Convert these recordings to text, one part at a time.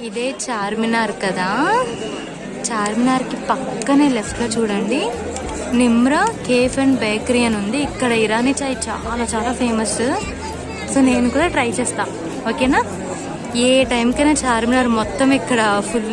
ఇదే చార్మినార్ కదా, చార్మినార్కి పక్కనే లెఫ్ట్లో చూడండి నిమ్రా కేఫ్ అండ్ బేకరీ అని ఉంది. ఇక్కడ ఇరానీ చాయ్ చాలా చాలా ఫేమస్. సో నేను కూడా ట్రై చేస్తా, ఓకేనా? ఏ టైంకైనా చార్మినార్ మొత్తం ఇక్కడ ఫుల్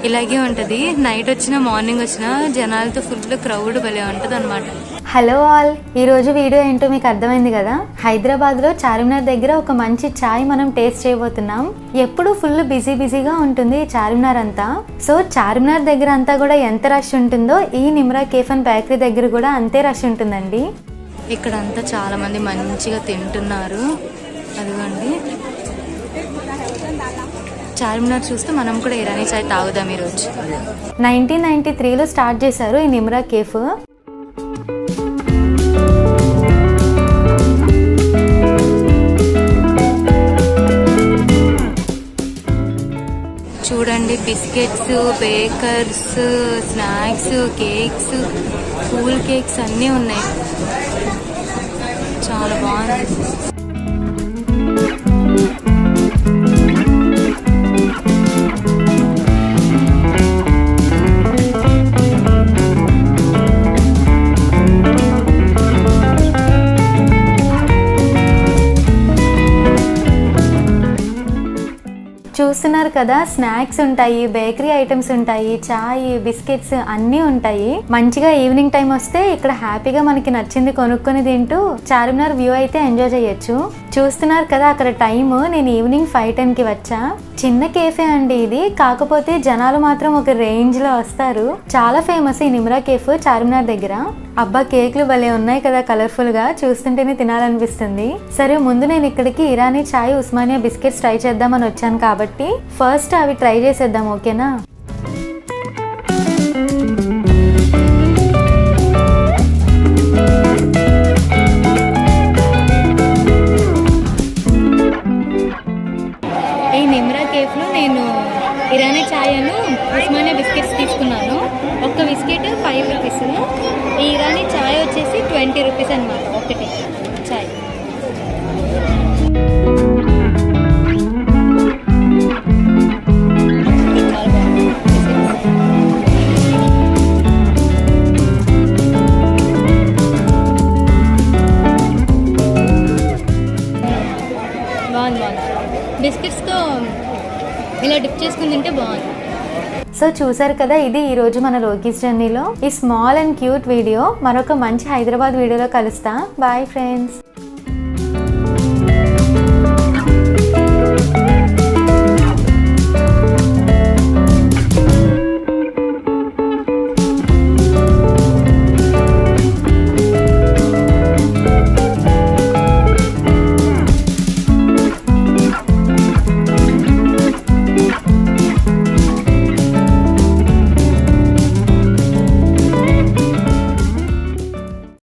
ఇలాగే ఉంటుంది. నైట్ వచ్చినా మార్నింగ్ వచ్చినా జనాలతో ఫుల్ క్రౌడ్ భలే ఉంటుంది అనమాట. హలో ఆల్, ఈరోజు వీడియో ఏంటో మీకు అర్థమైంది కదా. హైదరాబాద్లో చార్మినార్ దగ్గర ఒక మంచి ఛాయ్ మనం టేస్ట్ చేయబోతున్నాం. ఎప్పుడు ఫుల్ బిజీగా ఉంటుంది చార్మినార్ అంతా. సో చార్మినార్ దగ్గర అంతా కూడా ఎంత రష్ ఉంటుందో ఈ నిమ్రా కేఫ్ అండ్ బేకరీ దగ్గర కూడా అంతే రష్ ఉంటుందండి. ఇక్కడ అంతా చాలా మంది మంచిగా తింటున్నారు. అదిగోండి చార్మినార్ చూస్తే మనం కూడా ఇరానీ చాయ్ తాగుదాం ఈరోజు. 1993లో స్టార్ట్ చేశారు ఈ నిమ్రా కేఫ్. చూడండి biscuits, bakers, snacks, cakes, cool cakes అన్నీ ఉన్నాయి. చాలా బాగుంది. చూస్తున్నారు కదా, స్నాక్స్ ఉంటాయి, బేకరీ ఐటమ్స్ ఉంటాయి, చాయ్, బిస్కెట్స్ అన్నీ ఉంటాయి. మంచిగా ఈవినింగ్ టైం వస్తే ఇక్కడ హ్యాపీగా మనకి నచ్చింది కొనుక్కొని తింటూ చార్మినార్ వ్యూ అయితే ఎంజాయ్ చేయొచ్చు. చూస్తున్నారు కదా అక్కడ టైము, నేను ఈవినింగ్ 5:10కి వచ్చా. చిన్న కేఫే అండి ఇది, కాకపోతే జనాలు మాత్రం ఒక రేంజ్ లో వస్తారు. చాలా ఫేమస్ ఈ నిమ్రా కేఫ్ చార్మినార్ దగ్గర. అబ్బా కేక్లు భలే ఉన్నాయి కదా, కలర్ఫుల్ గా, చూస్తుంటేనే తినాలనిపిస్తుంది. సరే ముందు నేను ఇక్కడికి ఇరానీ చాయ్, ఉస్మానియా బిస్కెట్స్ ట్రై చేద్దామని వచ్చాను కాబట్టి ఫస్ట్ అవి ట్రై చేసేద్దాం, ఓకేనా? ఈ నిమ్రా కేఫ్లో నేను ఇరానీ చాయ్ అను ఉస్మానియా బిస్కెట్స్ తీసుకున్నాను. ఒక్క బిస్కెట్ 5 రూపీస్. ఈ ఇరానీ చాయ్ వచ్చేసి 20 రూపీస్ అనమాట ఒకటి చాయ్. బాగుంది. బిస్కెట్స్తో ఇలా డిప్ చేసుకుని తింటే బాగుంది. సో చూసారు కదా, ఇది ఈరోజు మన లోకీస్ జర్నీలో ఈ స్మాల్ అండ్ క్యూట్ వీడియో. మరొక మంచి హైదరాబాద్ వీడియోలో కలుస్తా. Bye friends.